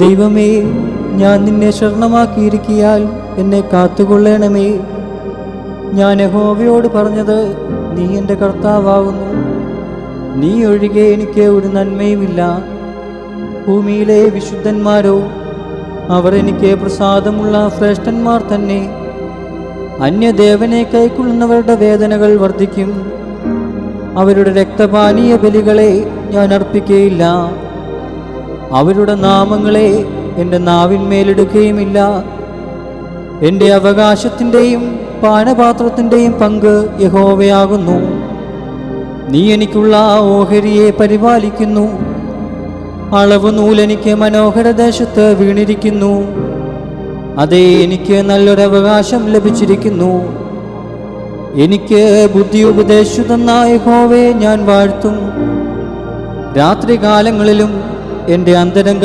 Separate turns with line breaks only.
ദൈവമേ, ഞാൻ നിന്നെ ശരണമാക്കിയിരിക്കിയാൽ എന്നെ കാത്തുകൊള്ളണമേ. ഞാൻ യഹോവയോട് പറഞ്ഞത്, നീ എൻ്റെ കർത്താവാകുന്നു, നീ ഒഴികെ എനിക്ക് ഒരു നന്മയുമില്ല. ഭൂമിയിലെ വിശുദ്ധന്മാരോ, അവർ എനിക്ക് പ്രസാദമുള്ള ശ്രേഷ്ഠന്മാർ തന്നെ. അന്യദേവനെ കൈക്കൊള്ളുന്നവരുടെ വേദനകൾ വർദ്ധിക്കും. അവരുടെ രക്തപാനീയ ബലികളെ ഞാൻ അർപ്പിക്കുകയില്ല. അവരുടെ നാമങ്ങളെ എൻ്റെ നാവിന്മേലെടുക്കുകയുമില്ല. എൻ്റെ അവകാശത്തിൻ്റെയും പാനപാത്രത്തിൻ്റെയും പങ്ക് യഹോവയാകുന്നു. നീ എനിക്കുള്ള ഓഹരിയെ പരിപാലിക്കുന്നു. അളവ് നൂലെനിക്ക് മനോഹര ദേശത്ത് വീണിരിക്കുന്നു. അതേ, എനിക്ക് നല്ലൊരവകാശം ലഭിച്ചിരിക്കുന്നു. എനിക്ക് ബുദ്ധി ഉപദേശിച്ചു തന്ന യഹോവയെ ഞാൻ വാഴ്ത്തും. രാത്രികാലങ്ങളിലും എൻ്റെ അന്തരംഗ